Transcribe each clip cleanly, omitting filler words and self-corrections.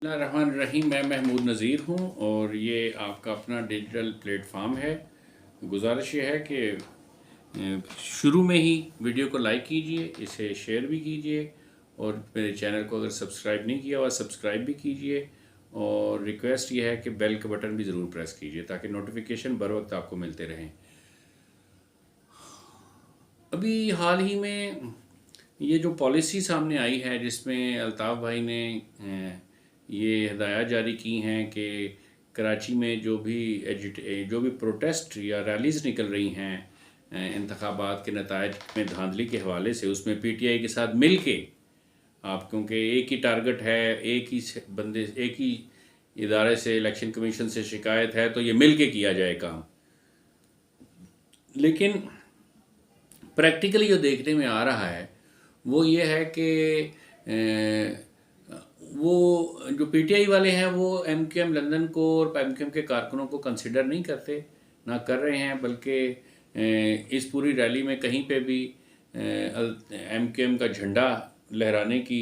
रहीम, मैं महमूद नज़ीर हूँ और ये आपका अपना डिजिटल प्लेटफार्म है। गुजारिश ये है कि शुरू में ही वीडियो को लाइक कीजिए, इसे शेयर भी कीजिए और मेरे चैनल को अगर सब्सक्राइब नहीं किया हुआ सब्सक्राइब भी कीजिए। और रिक्वेस्ट ये है कि बेल का बटन भी ज़रूर प्रेस कीजिए ताकि नोटिफिकेशन बर वक्त आपको मिलते रहें। अभी हाल ही में ये जो पॉलिसी सामने आई है जिसमें अल्ताफ़ भाई ने ये हिदायत जारी की हैं कि कराची में जो भी प्रोटेस्ट या रैलीज़ निकल रही हैं इंतखाबात के नतायज में धांधली के हवाले से, उसमें पीटीआई के साथ मिल के आप, क्योंकि एक ही टारगेट है, एक ही इदारे से, इलेक्शन कमीशन से शिकायत है, तो ये मिल के किया जाए काम। लेकिन प्रैक्टिकली जो देखने में आ रहा है वो ये है कि वो जो पीटीआई वाले हैं वो एमक्यूएम लंदन को और एमक्यूएम के कारकुनों को कंसिडर नहीं करते, ना कर रहे हैं, बल्कि इस पूरी रैली में कहीं पे भी एमक्यूएम का झंडा लहराने की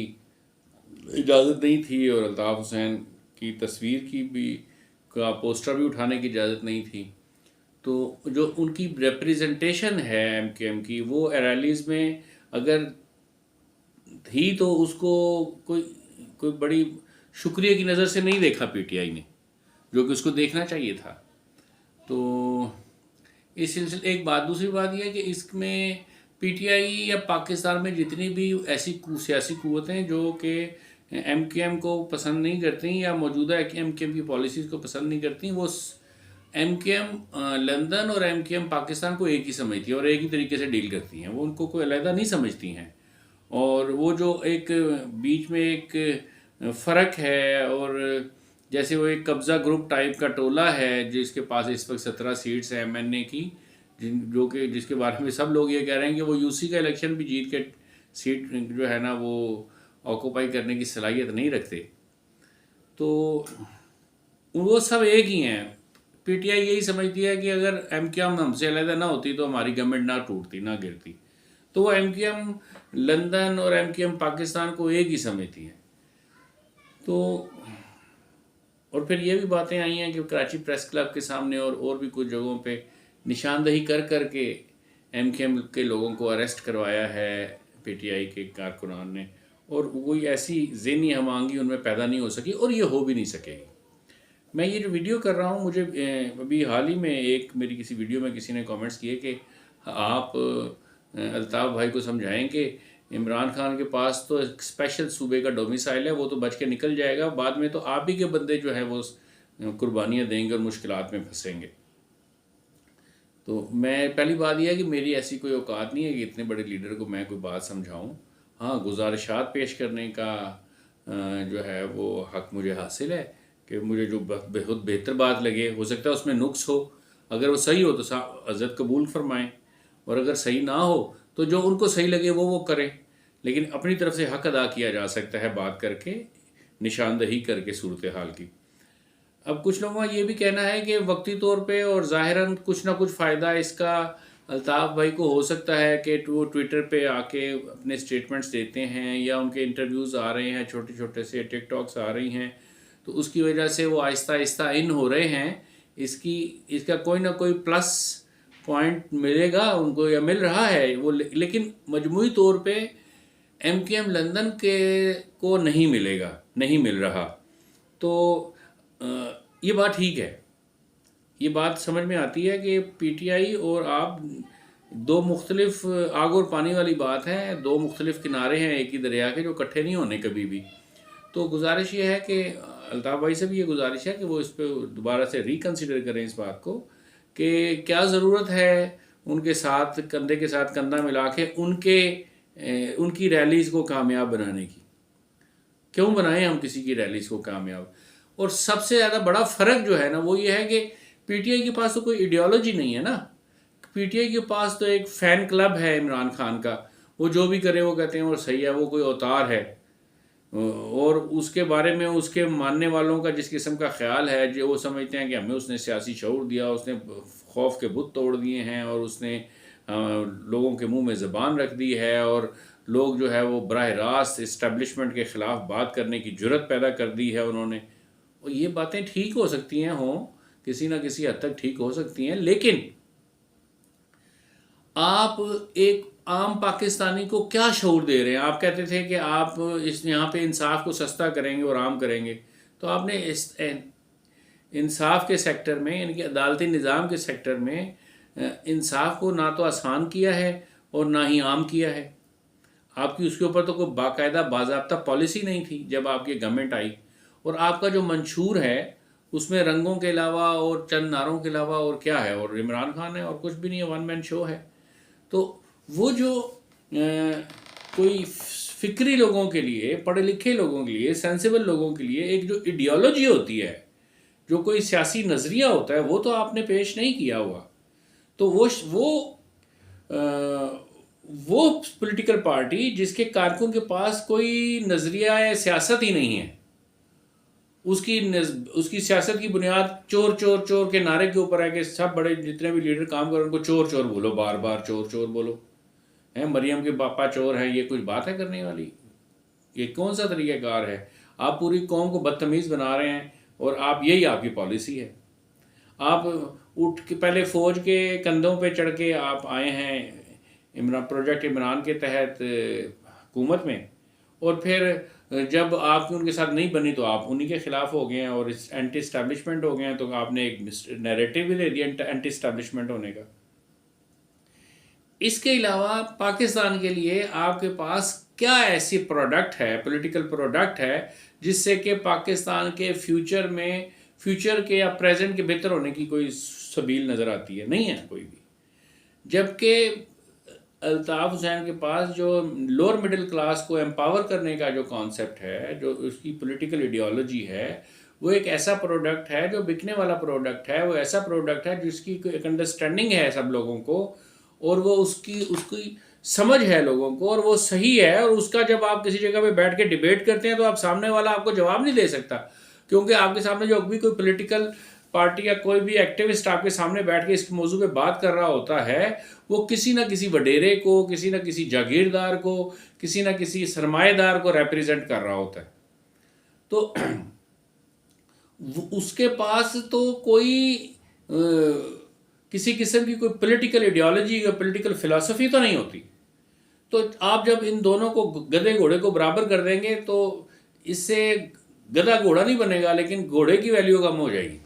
इजाज़त नहीं थी और अल्ताफ़ हुसैन की तस्वीर की भी का पोस्टर भी उठाने की इजाज़त नहीं थी। तो जो उनकी रिप्रेजेंटेशन है एमक्यूएम की, वो रैलीज़ में अगर थी तो उसको कोई कोई बड़ी शुक्रिया की नज़र से नहीं देखा पीटीआई ने, जो कि उसको देखना चाहिए था। तो इस सिलसिले एक बात, दूसरी बात यह है कि इसमें पीटीआई या पाकिस्तान में जितनी भी ऐसी सियासी क़ुव्वतें जो कि एमक्यूएम को पसंद नहीं करती या मौजूदा एमक्यूएम की पॉलिसीज़ को पसंद नहीं करती, वो एमक्यूएम लंदन और एमक्यूएम पाकिस्तान को एक ही समझती है और एक ही तरीके से डील करती हैं। वो उनको कोई अलहदा नहीं समझती हैं। और वो जो एक बीच में एक फ़र्क है, और जैसे वो एक कब्ज़ा ग्रुप टाइप का टोला है जिसके पास इस वक्त 17 सीट्स हैं एमएनए की, जिसके बारे में सब लोग ये कह रहे हैं कि वो यूसी का इलेक्शन भी जीत के सीट जो है ना वो ऑक्यूपाई करने की सलाहियत नहीं रखते। तो वो सब एक ही हैं। पीटीआई यही समझती है कि अगर एमक्यूएम हमसे अलहदा ना होती तो हमारी गवर्नमेंट ना टूटती, ना गिरती। तो वो एमक्यूएम लंदन और एमक्यूएम पाकिस्तान को एक ही समझती है। तो और फिर ये भी बातें आई हैं कि कराची प्रेस क्लब के सामने और भी कुछ जगहों पे निशानदही कर कर के एमक्यूएम के लोगों को अरेस्ट करवाया है पीटीआई के कारकुनान ने, और कोई ऐसी ज़हनी हमांगी उनमें पैदा नहीं हो सकी और ये हो भी नहीं सकेगी। मैं ये जो वीडियो कर रहा हूँ, मुझे अभी हाल ही में एक मेरी किसी वीडियो में किसी ने कमेंट्स किए कि आप अल्ताफ़ भाई को समझाएं कि इमरान खान के पास तो एक स्पेशल सूबे का डोमिसाइल है, वो तो बच के निकल जाएगा, बाद में तो आप ही के बंदे जो है वो कुर्बानियाँ देंगे और मुश्किलात में फंसेंगे। तो मैं पहली बात यह है कि मेरी ऐसी कोई औकात नहीं है कि इतने बड़े लीडर को मैं कोई बात समझाऊं। हाँ, गुजारिशात पेश करने का जो है वो हक़ मुझे हासिल है कि मुझे जो बहुत बेहतर बात लगे, हो सकता है उसमें नुक्स हो, अगर वो सही हो तो हज़रत कबूल फरमाएँ, और अगर सही ना हो तो जो उनको सही लगे वो करें। लेकिन अपनी तरफ से हक़ अदा किया जा सकता है बात करके, निशानदही करके सूरत हाल की। अब कुछ लोगों का ये भी कहना है कि वक्ती तौर पे और ज़ाहिरन कुछ ना कुछ फ़ायदा इसका अल्ताफ़ भाई को हो सकता है कि वो ट्विटर पे आके अपने स्टेटमेंट्स देते हैं या उनके इंटरव्यूज़ आ रहे हैं, छोटे छोटे से टिकटॉक्स आ रही हैं, तो उसकी वजह से वो आहिस्ता आहिस्ता इन हो रहे हैं। इसका कोई ना कोई प्लस पॉइंट मिलेगा उनको या मिल रहा है वो, लेकिन मजमूई तौर पे एमक्यूएम लंदन के को नहीं मिलेगा, नहीं मिल रहा। तो ये बात ठीक है, ये बात समझ में आती है कि पीटीआई और आप दो मुख्तलिफ आग और पानी वाली बात है, दो मुख्तलिफ किनारे हैं एक ही दरिया के, जो इकट्ठे नहीं होने कभी भी। तो गुजारिश ये है कि अल्ताफ़ भाई से भी ये गुजारिश है कि वो इस पर दोबारा से रिकन्सिडर करें इस बात को कि क्या ज़रूरत है उनके साथ कंधे के साथ कंधा मिला के उनकी रैलीज़ को कामयाब बनाने की। क्यों बनाएं हम किसी की रैलीज़ को कामयाब? और सबसे ज़्यादा बड़ा फ़र्क जो है ना वो ये है कि पीटीआई के पास तो कोई आइडियोलॉजी नहीं है ना। पीटीआई के पास तो एक फ़ैन क्लब है इमरान खान का, वो जो भी करे वो कहते हैं और सही है, वो कोई अवतार है, और उसके बारे में उसके मानने वालों का जिस किस्म का ख्याल है, जो वो समझते हैं कि हमें उसने सियासी शऊर दिया, उसने खौफ के बुत तोड़ दिए हैं और उसने लोगों के मुंह में ज़बान रख दी है और लोग जो है वो बराह रास्त इस्टेब्लिशमेंट के ख़िलाफ़ बात करने की जुर्रत पैदा कर दी है उन्होंने। और ये बातें ठीक हो सकती हैं, हों किसी ना किसी हद तक ठीक हो सकती हैं, लेकिन आप एक आम पाकिस्तानी को क्या शऊर दे रहे हैं? आप कहते थे कि आप इस यहाँ पे इंसाफ को सस्ता करेंगे और आम करेंगे, तो आपने इस इंसाफ के सेक्टर में, यानी कि अदालती निज़ाम के सेक्टर में इंसाफ को ना तो आसान किया है और ना ही आम किया है। आपकी उसके ऊपर तो कोई बाकायदा बाज़ाब्ता पॉलिसी नहीं थी जब आपकी गवर्नमेंट आई, और आपका जो मंशूर है उसमें रंगों के अलावा और चंद नारों के अलावा और क्या है, और इमरान खान है और कुछ भी नहीं है, वन मैन शो है। तो वो जो कोई फिक्री लोगों के लिए, पढ़े लिखे लोगं के लिए, सेंसिबल लोगों के लिए एक जो आइडियोलॉजी होती है, जो कोई सियासी नज़रिया होता है, वो तो आपने पेश नहीं किया हुआ। तो वो पॉलिटिकल पार्टी जिसके कारकुन के पास कोई नज़रिया या सियासत ही नहीं है, उसकी सियासत की बुनियाद चोर चोर चोर के नारे के ऊपर है कि सब बड़े जितने भी लीडर काम कर रहे हैं उनको चोर चोर बोलो, बार बार चोर चोर बोलो, हैं मरियम के पापा चोर हैं, ये कुछ बात है करने वाली? ये कौन सा तरीक़ाकार है? आप पूरी कौम को बदतमीज़ बना रहे हैं और आप, यही आपकी पॉलिसी है। आप उठ के पहले फ़ौज के कंधों पे चढ़ के आप आए हैं प्रोजेक्ट इमरान के तहत हुकूमत में, और फिर जब आपकी उनके साथ नहीं बनी तो आप उन्हीं के ख़िलाफ़ हो गए हैं और इस एंटी इस्टेब्लिशमेंट हो गए हैं। तो आपने एक नैरेटिव भी दे दिया एंटी इस्टेब्लिशमेंट होने का। इसके अलावा पाकिस्तान के लिए आपके पास क्या ऐसी प्रोडक्ट है, पॉलिटिकल प्रोडक्ट है, जिससे कि पाकिस्तान के फ्यूचर के या प्रेजेंट के बेहतर होने की कोई सबील नज़र आती है? नहीं है कोई भी। जबकि अल्ताफ़ हुसैन के पास जो लोअर मिडिल क्लास को एम्पावर करने का जो कॉन्सेप्ट है, जो उसकी पॉलिटिकल आइडियोलॉजी है, वो एक ऐसा प्रोडक्ट है जो बिकने वाला प्रोडक्ट है। वो ऐसा प्रोडक्ट है जिसकी एक अंडरस्टैंडिंग है सब लोगों को, और वो उसकी समझ है लोगों को, और वो सही है। और उसका जब आप किसी जगह पे बैठ के डिबेट करते हैं तो आप सामने वाला आपको जवाब नहीं दे सकता, क्योंकि आपके सामने जो भी कोई पॉलिटिकल पार्टी या कोई भी एक्टिविस्ट आपके सामने बैठ के इस मौजू पे बात कर रहा होता है, वो किसी ना किसी वडेरे को, किसी ना किसी जागीरदार को, किसी ना किसी सरमाएदार को रिप्रेजेंट कर रहा होता है। तो उसके पास तो कोई किसी किस्म की कोई पॉलिटिकल आइडियोलॉजी या पॉलिटिकल फिलॉसफी तो नहीं होती। तो आप जब इन दोनों को, गधे घोड़े को बराबर कर देंगे, तो इससे गधा घोड़ा नहीं बनेगा, लेकिन घोड़े की वैल्यू कम हो जाएगी।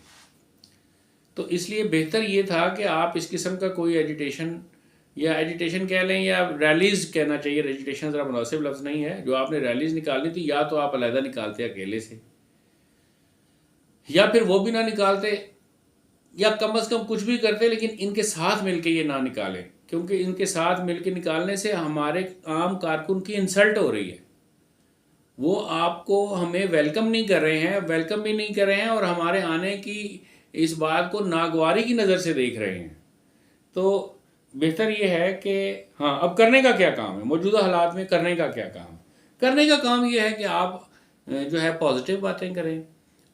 तो इसलिए बेहतर ये था कि आप इस किस्म का कोई एजिटेशन कह लें या रैलीज़ कहना चाहिए, एजिटेशन ज़रा मुनासिब लफ्ज़ नहीं है, जो आपने रैलीज़ निकालनी थी, या तो आप अलहदा निकालते अकेले से, या फिर वो भी ना निकालते, या कम अज़ कम कुछ भी करते, लेकिन इनके साथ मिलके ये ना निकालें, क्योंकि इनके साथ मिलके निकालने से हमारे आम कारकुन की इंसल्ट हो रही है। वो आपको, हमें वेलकम नहीं कर रहे हैं और हमारे आने की इस बात को नागवारी की नज़र से देख रहे हैं। तो बेहतर ये है कि हाँ, अब करने का क्या काम है मौजूदा हालात में? करने का क्या काम? करने का काम ये है कि आप जो है पॉजिटिव बातें करें।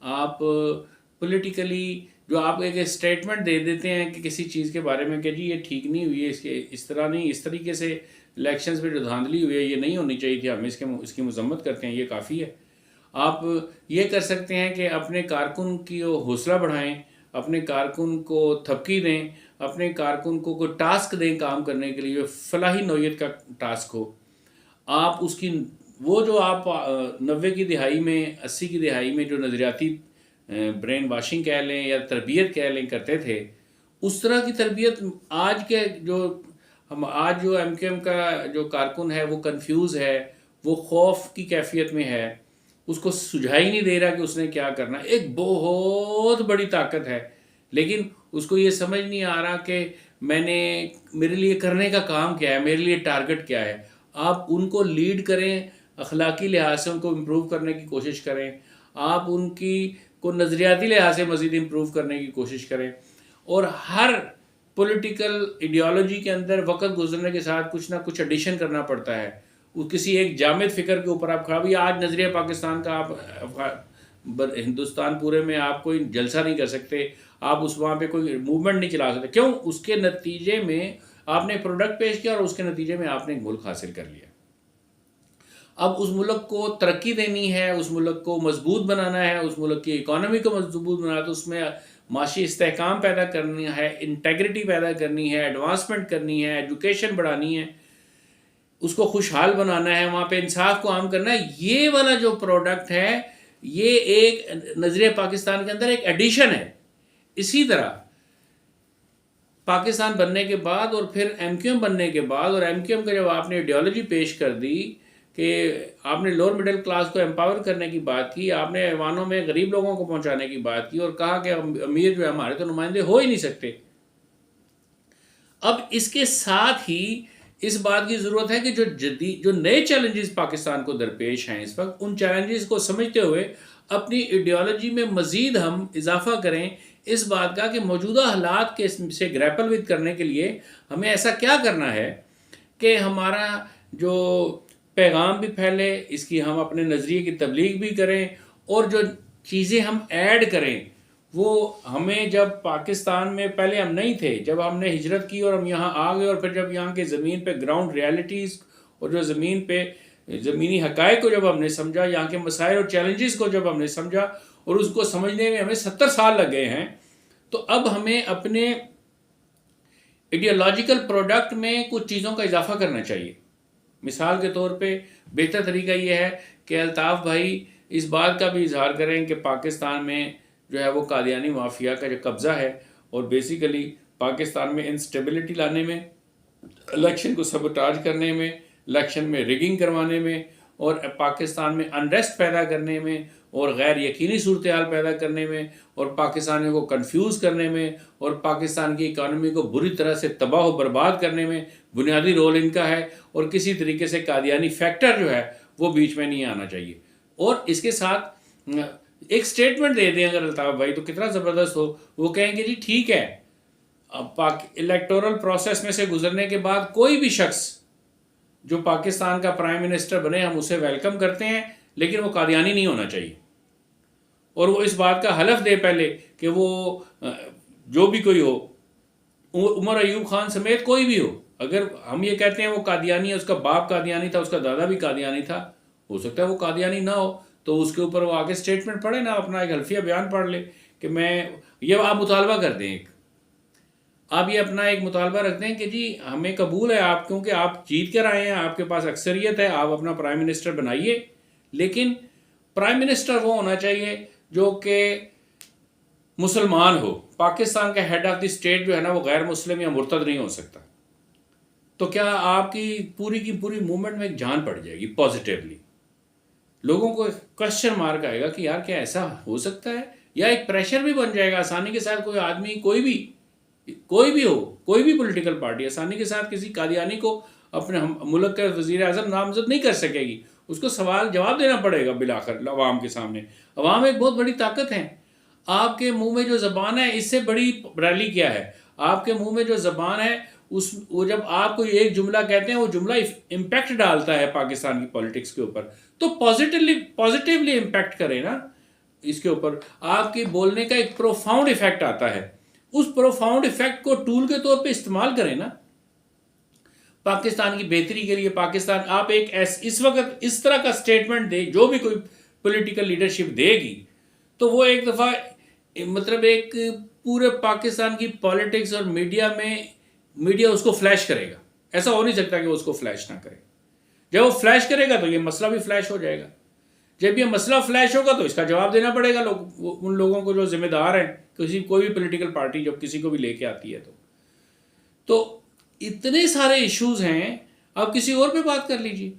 आप पॉलिटिकली जो आप एक स्टेटमेंट दे देते हैं कि किसी चीज़ के बारे में कि जी ये ठीक नहीं हुई है, इसके इस तरह नहीं, इस तरीके से इलेक्शंस में जो धांधली हुई है ये नहीं होनी चाहिए थी, हम इसकी मजम्मत करते हैं, ये काफ़ी है। आप ये कर सकते हैं कि अपने कारकुन की हौसला बढ़ाएं, अपने कारकुन को थपकी दें, अपने कारकुन को कोई टास्क दें काम करने के लिए, फलाही नौयत का टास्क हो। आप उसकी, वो जो आप 90 की दिहाई में, 80 की दिहाई में जो नज़रियाती ब्रेन वाशिंग कह लें या तरबियत कह लें करते थे, उस तरह की तरबियत आज के जो एमकेएम का जो कारकुन है वो कंफ्यूज है, वो खौफ की कैफियत में है, उसको सुझाई नहीं दे रहा कि उसने क्या करना। एक बहुत बड़ी ताकत है, लेकिन उसको ये समझ नहीं आ रहा कि मेरे लिए करने का काम क्या है, मेरे लिए टारगेट क्या है। आप उनको लीड करें, अखलाकी लिहाज से उनको इम्प्रूव करने की कोशिश करें, आप उनकी को नज़रियाती लिहाज से मज़ीद इम्प्रूव करने की कोशिश करें। और हर पॉलिटिकल आइडियोलॉजी के अंदर वक्त गुजरने के साथ कुछ ना कुछ एडिशन करना पड़ता है। किसी एक जामिद फ़िक्र के ऊपर आप खड़ा भी, आज नज़रिया पाकिस्तान का आप हिंदुस्तान पूरे में आप कोई जलसा नहीं कर सकते, आप उस वहाँ पे कोई मूवमेंट नहीं चला सकते। क्यों? उसके नतीजे में आपने प्रोडक्ट पेश किया और उसके नतीजे में आपने एक मुल्क हासिल कर लिया। अब उस मुल्क को तरक्की देनी है, उस मुल्क को मजबूत बनाना है, उस मुल्क की इकॉनमी को मजबूत बनाना है, तो उसमें माशी इस्तेहकाम पैदा करनी है, इंटेग्रिटी पैदा करनी है, एडवांसमेंट करनी है, एजुकेशन बढ़ानी है, उसको खुशहाल बनाना है, वहाँ पे इंसाफ को आम करना है। ये वाला जो प्रोडक्ट है, ये एक नज़रिया पाकिस्तान के अंदर एक एडिशन है। इसी तरह पाकिस्तान बनने के बाद और फिर एमक्यूएम बनने के बाद, और एमक्यूएम का जब आपने आइडियोलॉजी पेश कर दी कि आपने लोअर मिडिल क्लास को एम्पावर करने की बात की, आपने ऐवानों में गरीब लोगों को पहुंचाने की बात की और कहा कि अमीर जो है हमारे तो नुमाइंदे हो ही नहीं सकते। अब इसके साथ ही इस बात की ज़रूरत है कि जो नए चैलेंजेस पाकिस्तान को दरपेश हैं इस वक्त, उन चैलेंजेस को समझते हुए अपनी आइडियोलॉजी में मज़ीद हम इजाफा करें इस बात का कि मौजूदा हालात के से ग्रैपल विद करने के लिए हमें ऐसा क्या करना है कि हमारा जो पैगाम भी फैले, इसकी हम अपने नज़रिए की तबलीग भी करें, और जो चीज़ें हम ऐड करें वो हमें, जब पाकिस्तान में पहले हम नहीं थे, जब हमने हिजरत की और हम यहाँ आ गए, और फिर जब यहाँ के ज़मीन पे ग्राउंड रियलिटीज़ और जो ज़मीन पे ज़मीनी हक़ाइक़ को जब हमने समझा, यहाँ के मसाइल और चैलेंजेस को जब हमने समझा, और उसको समझने में हमें 70 साल लग गए हैं, तो अब हमें अपने आइडियोलॉजिकल प्रोडक्ट में कुछ चीज़ों का इजाफा करना चाहिए। मिसाल के तौर पे बेहतर तरीका ये है कि अल्ताफ़ भाई इस बात का भी इजहार करें कि पाकिस्तान में जो है वो कादियानी माफिया का जो कब्ज़ा है, और बेसिकली पाकिस्तान में इंस्टेबिलिटी लाने में, इलेक्शन को सबोटाज करने में, इलेक्शन में रिगिंग करवाने में, और पाकिस्तान में अनरेस्ट पैदा करने में, और गैर यकीनी सूरत हाल पैदा करने में, और पाकिस्तानियों को कंफ्यूज करने में, और पाकिस्तान की इकानमी को बुरी तरह से तबाह व बर्बाद करने में बुनियादी रोल इनका है। और किसी तरीके से कादियानी फैक्टर जो है वो बीच में नहीं आना चाहिए। और इसके साथ एक स्टेटमेंट दे दें अगर अल्ताफ़ भाई, तो कितना ज़बरदस्त हो। वो कहेंगे जी ठीक है, अब इलेक्टोरल प्रोसेस में से गुजरने के बाद कोई भी शख्स जो पाकिस्तान का प्राइम मिनिस्टर बने, हम उसे वेलकम करते हैं, लेकिन वो कादियानी नहीं होना चाहिए। और वो इस बात का हलफ दे पहले कि वो जो भी कोई हो, उमर अयूब खान समेत कोई भी हो, अगर हम ये कहते हैं वो कादियानी है, उसका बाप कादियानी था, उसका दादा भी कादियानी था, हो सकता है वो कादियानी ना हो, तो उसके ऊपर वो आगे स्टेटमेंट पढ़े ना, अपना एक हल्फिया बयान पढ़ ले कि मैं ये, आप मुतालबा कर दें, एक आप ये अपना एक मुतालबा रख दें कि जी हमें कबूल है आप, क्योंकि आप जीत कर आए हैं, आपके पास अक्सरियत है, आप अपना प्राइम मिनिस्टर बनाइए, लेकिन प्राइम मिनिस्टर वो होना चाहिए जो कि मुसलमान हो। पाकिस्तान का हेड ऑफ द स्टेट जो है ना वो गैर मुस्लिम या मुर्तद नहीं हो सकता। तो क्या आपकी पूरी की पूरी मूवमेंट में एक जान पड़ जाएगी पॉजिटिवली। लोगों को क्वेश्चन मार्क आएगा कि यार क्या ऐसा हो सकता है, या एक प्रेशर भी बन जाएगा आसानी के साथ। कोई आदमी कोई भी हो, कोई भी पॉलिटिकल पार्टी आसानी के साथ किसी कादियानी को अपने मुल्क का वज़ीर आज़म नामजद नहीं कर सकेगी। उसको सवाल जवाब देना पड़ेगा बिलाखिर अवाम के सामने। अवाम एक बहुत बड़ी ताकत है। आपके मुंह में जो ज़बान है, इससे बड़ी रैली क्या है। आपके मुंह में जो ज़बान है वो जब आप कोई एक जुमला कहते हैं, वो जुमला इम्पैक्ट डालता है पाकिस्तान की पॉलिटिक्स के ऊपर, तो पॉजिटिवली इम्पैक्ट करें ना इसके ऊपर। आपके बोलने का एक प्रोफाउंड इफेक्ट आता है, उस प्रोफाउंड इफेक्ट को टूल के तौर पे इस्तेमाल करें ना पाकिस्तान की बेहतरी के लिए। पाकिस्तान आप एक इस वक्त इस तरह का स्टेटमेंट दे, जो भी कोई पॉलिटिकल लीडरशिप देगी, तो वो एक दफ़ा मतलब एक पूरे पाकिस्तान की पॉलिटिक्स और मीडिया उसको फ्लैश करेगा। ऐसा हो नहीं सकता कि वो उसको फ्लैश ना करे। जब वो फ्लैश करेगा तो ये मसला भी फ्लैश हो जाएगा। जब ये मसला फ्लैश होगा तो इसका जवाब देना पड़ेगा उन लोगों को जो जिम्मेदार हैं, कोई भी पॉलिटिकल पार्टी जब किसी को भी लेके आती है तो इतने सारे इश्यूज हैं। आप किसी और पे बात कर लीजिए,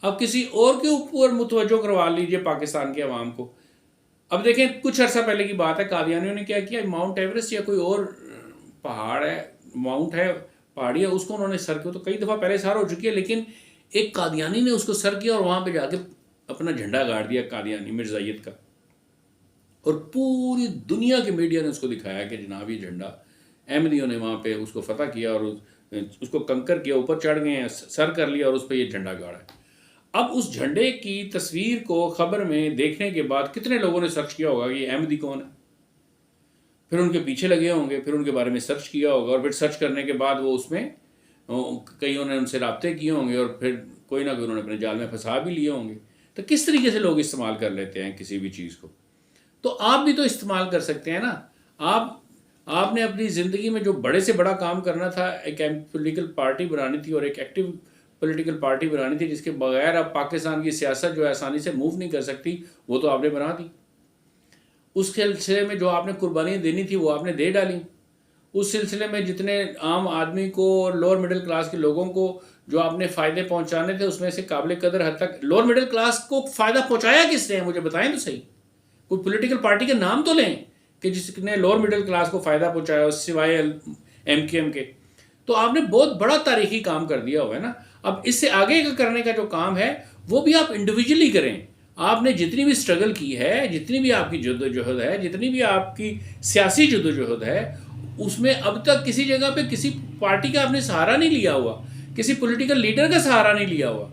आप किसी और के ऊपर मुतवज्जो करवा लीजिए पाकिस्तान के अवाम को। अब देखें, कुछ अर्सा पहले की बात है, कादियानियों ने क्या किया, माउंट एवरेस्ट या कोई और पहाड़ है, माउंट है, पहाड़ी है, उसको उन्होंने सर किया। तो कई दफ़ा पहले सर हो चुकी है, लेकिन एक कादियानी ने उसको सर किया और वहाँ पे जाके अपना झंडा गाड़ दिया कादियानी मिर्ज़ायत का, और पूरी दुनिया के मीडिया ने उसको दिखाया कि जनाब ये झंडा अहमदियों ने वहाँ पे उसको फतह किया और उसको कंकर किया, ऊपर चढ़ गए हैं, सर कर लिया और उस पर ये झंडा गाड़ा है। अब उस झंडे की तस्वीर को खबर में देखने के बाद कितने लोगों ने सर्च किया होगा कि ये अहमदी कौन है, फिर उनके पीछे लगे होंगे, फिर उनके बारे में सर्च किया होगा, और फिर सर्च करने के बाद वो उसमें कईयों ने उनसे रब्ते किए होंगे, और फिर कोई ना कोई उन्होंने अपने जाल में फंसा भी लिए होंगे। तो किस तरीके से लोग इस्तेमाल कर लेते हैं किसी भी चीज़ को, तो आप भी तो इस्तेमाल कर सकते हैं ना। आपने अपनी ज़िंदगी में जो बड़े से बड़ा काम करना था, एक पॉलिटिकल पार्टी बनानी थी और एक एक्टिव पॉलिटिकल पार्टी बनानी थी जिसके बगैर अब पाकिस्तान की सियासत जो है आसानी से मूव नहीं कर सकती, वो तो आपने बना दी। उस सिलसिले में जो आपने कुर्बानियाँ देनी थी वो आपने दे डाली। उस सिलसिले में जितने आम आदमी को और लोअर मिडिल क्लास के लोगों को जो आपने फ़ायदे पहुंचाने थे, उसमें से काबिल कदर हद तक लोअर मिडिल क्लास को फ़ायदा पहुंचाया किसने, मुझे बताएं तो सही। कोई पॉलिटिकल पार्टी के नाम तो लें कि जिसने लोअर मिडिल क्लास को फ़ायदा पहुंचाया सिवाय MQM के। तो आपने बहुत बड़ा तारीखी काम कर दिया हुआ है ना। अब इससे आगे का करने का जो काम है वो भी आप इंडिविजुअली करें। आपने जितनी भी स्ट्रगल की है, जितनी भी आपकी जद्दोजहद है, जितनी भी आपकी सियासी जद्दोजहद है, उसमें अब तक किसी जगह पे किसी पार्टी का आपने सहारा नहीं लिया हुआ, किसी पॉलिटिकल लीडर का सहारा नहीं लिया हुआ।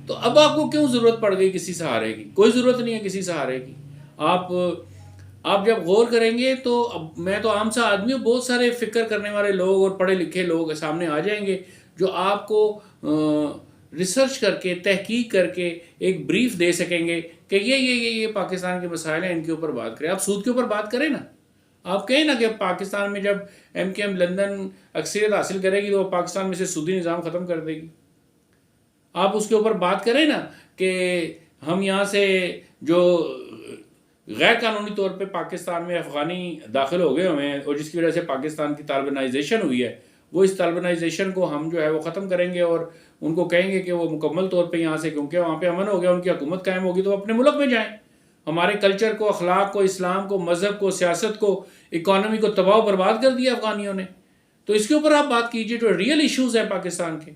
तो अब आपको क्यों ज़रूरत पड़ गई किसी सहारे की? कोई ज़रूरत नहीं है किसी सहारे की। आप जब गौर करेंगे तो अब मैं तो आम सा आदमी हूँ, बहुत सारे फ़िक्र करने वाले लोग और पढ़े लिखे लोग सामने आ जाएंगे जो आपको रिसर्च करके तहकीक करके एक ब्रीफ दे सकेंगे कि ये पाकिस्तान के मसाइल हैं, इनके ऊपर बात करें। आप सूद के ऊपर बात करें ना। आप कहें ना कि पाकिस्तान में जब MQM लंदन अक्सरियत हासिल करेगी तो पाकिस्तान में से सूदी निज़ाम ख़त्म कर देगी। आप उसके ऊपर बात करें ना कि हम यहाँ से जो गैर कानूनी तौर पे पाकिस्तान में अफ़गानी दाखिल हो गए हुए हैं और जिसकी वजह से पाकिस्तान की तालिबानाइजेशन हुई है, वो इस तालिबानाइजेशन को हम जो है वो ख़त्म करेंगे और उनको कहेंगे कि वो मुकम्मल तौर पे यहाँ से, क्योंकि वहाँ पे अमन हो गया, उनकी हुकूमत कायम होगी, तो अपने मुल्क में जाएँ। हमारे कल्चर को, अखलाक को, इस्लाम को, मज़हब को, सियासत को, इकॉनमी को तबाह बर्बाद कर दिया अफ़गानियों ने। तो इसके ऊपर आप बात कीजिए, जो रियल इश्यूज़ हैं पाकिस्तान के।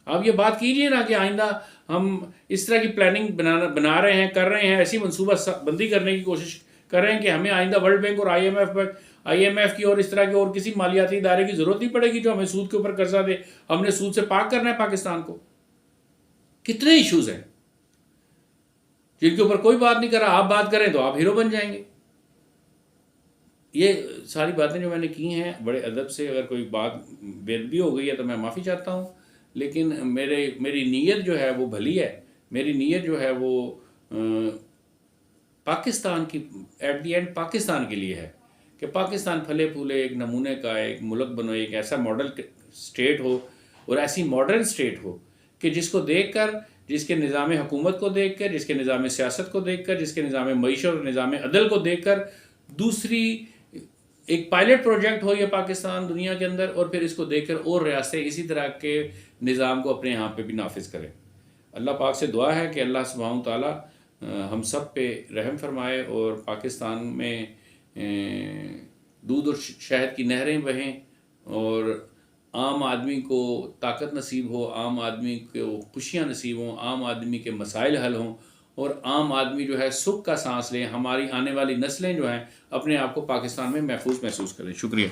आप ये बात कीजिए ना कि आइंदा हम इस तरह की प्लानिंग बना रहे हैं, कर रहे हैं, ऐसी मनसूबा बंदी करने की कोशिश कर रहे हैं कि हमें आइंदा वर्ल्ड बैंक और IMF की और इस तरह के और किसी मालियाती इदारे की ज़रूरत नहीं पड़ेगी जो हमें सूद के ऊपर कर्जा दे। हमने सूद से पाक करना है पाकिस्तान को। कितने इश्यूज़ हैं जिनके ऊपर कोई बात नहीं कर रहा। आप बात करें तो आप हीरो बन जाएंगे। ये सारी बातें जो मैंने की हैं बड़े अदब से, अगर कोई बात बेअदबी हो गई है तो मैं माफ़ी चाहता हूँ, लेकिन मेरी नीयत जो है वो भली है। मेरी नीयत जो है वो पाकिस्तान की, एट दी एंड पाकिस्तान के लिए है कि पाकिस्तान फले फूले, एक नमूने का एक मुल्क बनो, एक ऐसा मॉडल स्टेट हो और ऐसी मॉडर्न स्टेट हो कि जिसको देखकर, जिसके निज़ाम हुकूमत को देखकर, जिसके निज़ाम सियासत को देखकर, जिसके निज़ाम मईशत और निज़ाम अदल को देखकर दूसरी एक पायलट प्रोजेक्ट हो ये पाकिस्तान दुनिया के अंदर, और फिर इसको देखकर और रियासतें इसी तरह के निज़ाम को अपने यहाँ पे भी नाफिज करें। अल्लाह पाक से दुआ है कि अल्लाह सुब्हानहू तआला हम सब पे रहम फरमाए और पाकिस्तान में दूध और शहद की नहरें बहें और आम आदमी को ताकत नसीब हो, आम आदमी को खुशियाँ नसीब हों, आम आदमी के मसाइल हल हों और आम आदमी जो है सुख का सांस लें। हमारी आने वाली नस्लें जो हैं अपने आप को पाकिस्तान में महफूज महसूस करें। शुक्रिया।